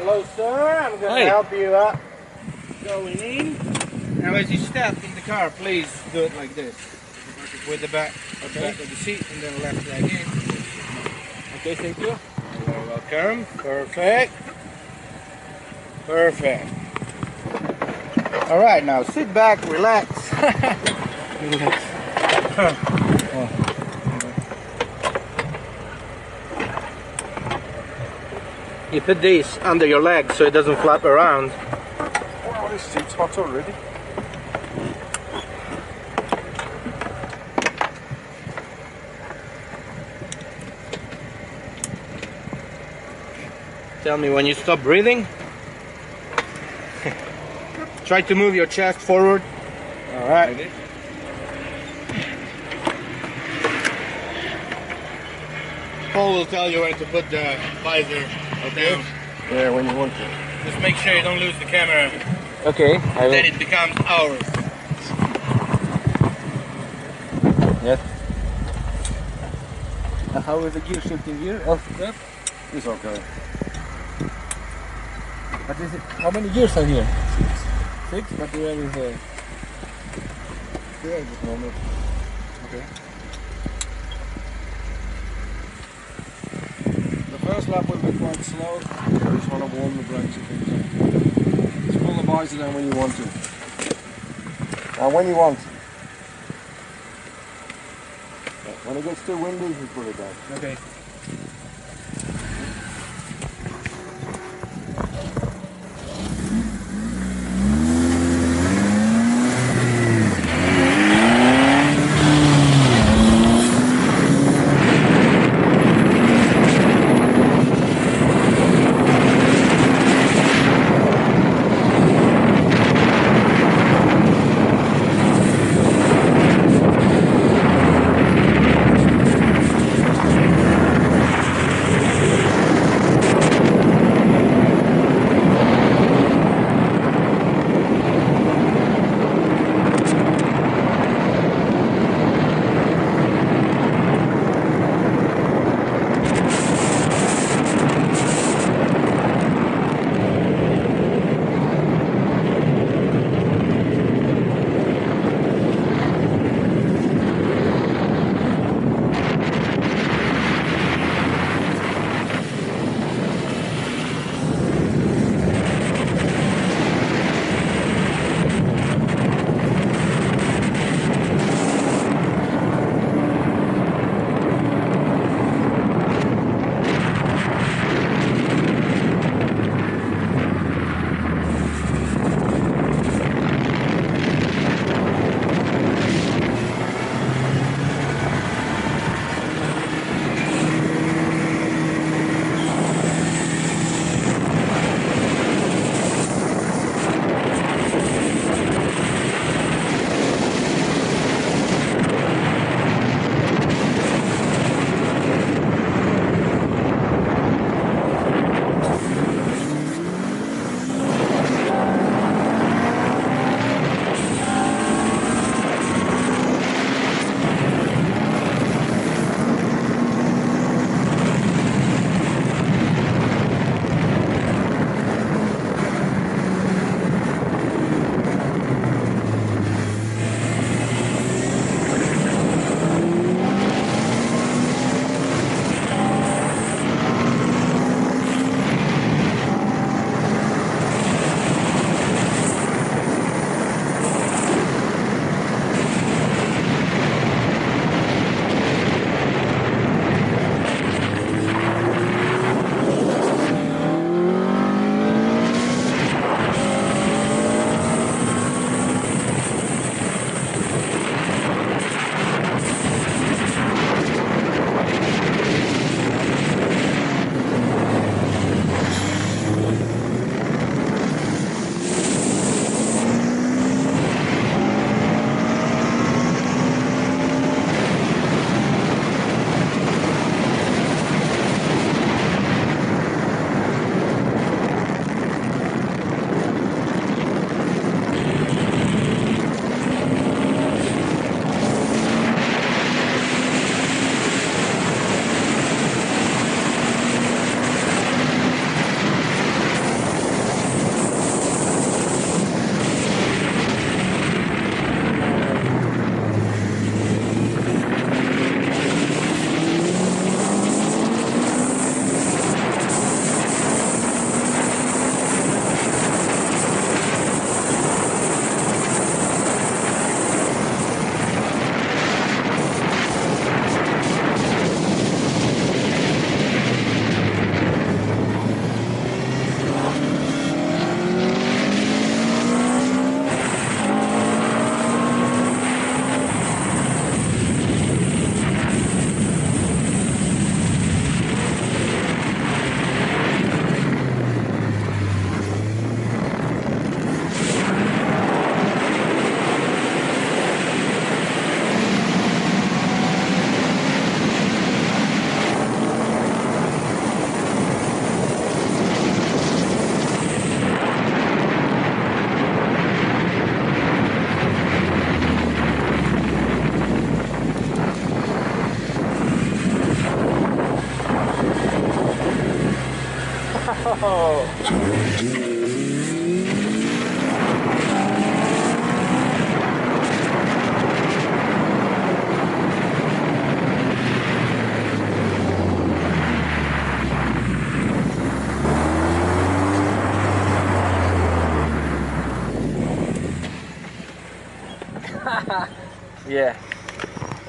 Hello, sir. I'm going to help you up. Going in. Now, as you step in the car, please do it like this. With the back, of the seat, and then left leg in. Okay, thank you. You're welcome. Perfect. Perfect. All right, now sit back, relax. Relax. You put this under your leg so it doesn't flap around. Oh, this seat's hot already. Tell me when you stop breathing. Try to move your chest forward. All right. Paul will tell you when to put the visor down. Yeah, when you want to. Just make sure you don't lose the camera. Okay. Then it becomes ours. Yes. How is the gear shifting here? Step? It's okay. But is it, how many gears are here? Six? But where is the... Yeah, just normal. Okay. The first lap will be quite slow. You just want to warm the brakes and things up. Just pull the visor down when you want to. Now when you want. When it gets too windy, you pull it down. Okay. Yeah.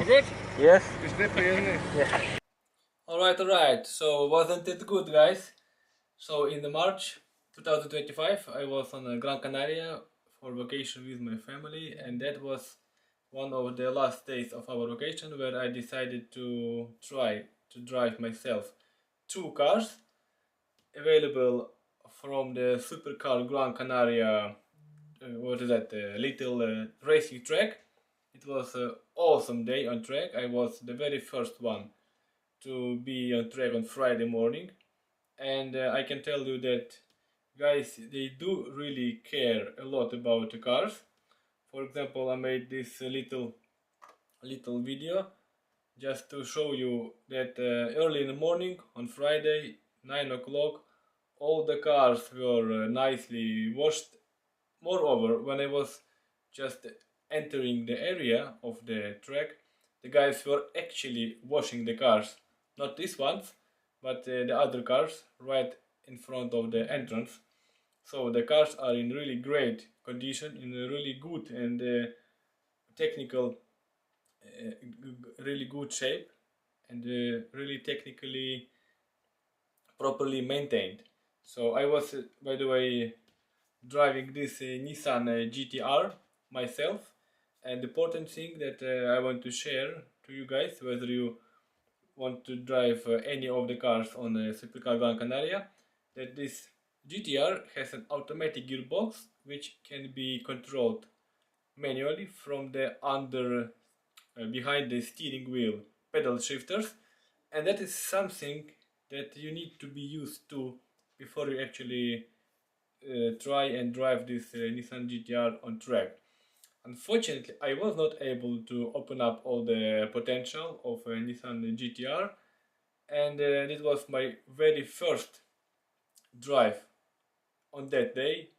Is it? Yes. It's nippy, isn't it? Yeah. Alright. So wasn't it good, guys? So in the March 2025, I was on Gran Canaria for vacation with my family, and that was one of the last days of our vacation where I decided to try to drive myself two cars available from the SuperCar Gran Canaria. What is that? Little racing track. It was an awesome day on track. I was the very first one to be on track on Friday morning, and I can tell you that guys, they do really care a lot about the cars. For example, I made this little video just to show you that early in the morning on Friday 9 o'clock all the cars were nicely washed. Moreover, when I was just entering the area of the track, the guys were actually washing the cars. Not these ones, but the other cars right in front of the entrance. So the cars are in really great condition, in a really good and technical, really good shape, and really technically properly maintained. So I was, by the way, driving this Nissan GTR myself, and the important thing that I want to share to you guys, whether you want to drive any of the cars on SuperCar Gran Canaria, that this GTR has an automatic gearbox which can be controlled manually from the under behind the steering wheel pedal shifters, and that is something that you need to be used to before you actually try and drive this Nissan GTR on track. Unfortunately, I was not able to open up all the potential of a Nissan GTR, and it was my very first drive on that day,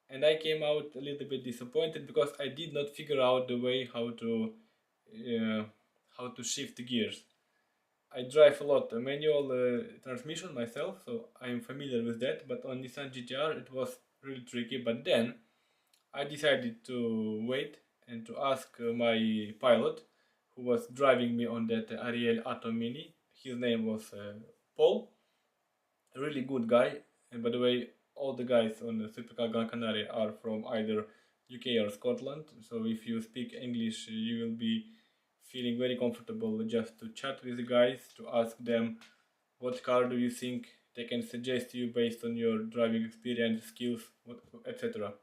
and I came out a little bit disappointed because I did not figure out the way how to shift gears. I drive a lot manual transmission myself, so I am familiar with that, but on Nissan GTR it was really tricky. But then I decided to wait and to ask my pilot who was driving me on that Ariel Atom Mini. His name was Paul, a really good guy. And by the way, all the guys on the SuperCar Gran Canaria are from either UK or Scotland, so if you speak English you will be feeling very comfortable just to chat with the guys, to ask them what car do you think they can suggest to you based on your driving experience, skills, etc.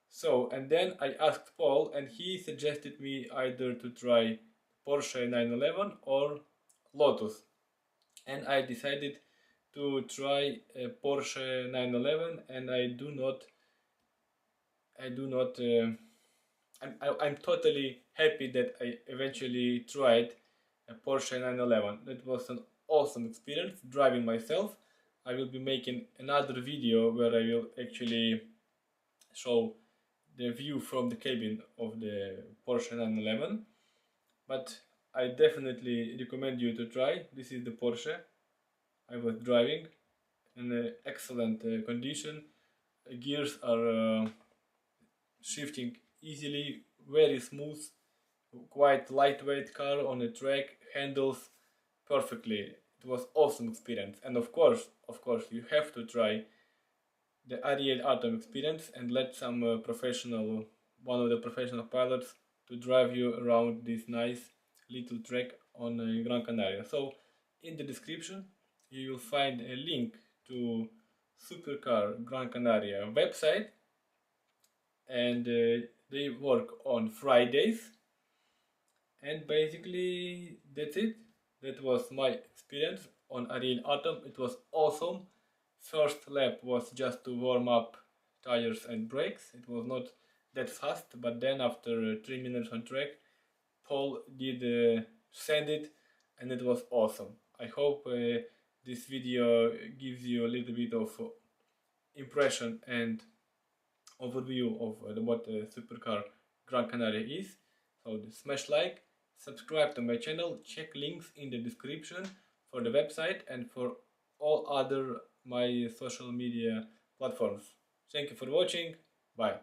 So, and then I asked Paul, and he suggested me either to try Porsche 911 or Lotus, and I decided to try Porsche 911, and I'm totally happy that I eventually tried a Porsche 911. That was an awesome experience driving myself. I will be making another video where I will actually show the view from the cabin of the Porsche 911, but I definitely recommend you to try. This is the Porsche I was driving in excellent condition. Gears are shifting easily, very smooth, quite lightweight car on the track, handles perfectly. It was awesome experience, and of course you have to try the Ariel Atom experience and let some one of the professional pilots to drive you around this nice little track on Gran Canaria. So in the description you will find a link to SuperCar Gran Canaria website, and they work on Fridays, and basically that's it. That was my experience on Ariel Atom. It was awesome. First lap was just to warm up tires and brakes. It was not that fast, but then after 3 minutes on track, Paul did send it, and it was awesome. I hope this video gives you a little bit of impression and overview of what SuperCar Gran Canaria is. So smash like, subscribe to my channel, check links in the description for the website and for all other my social media platforms. Thank you for watching. Bye.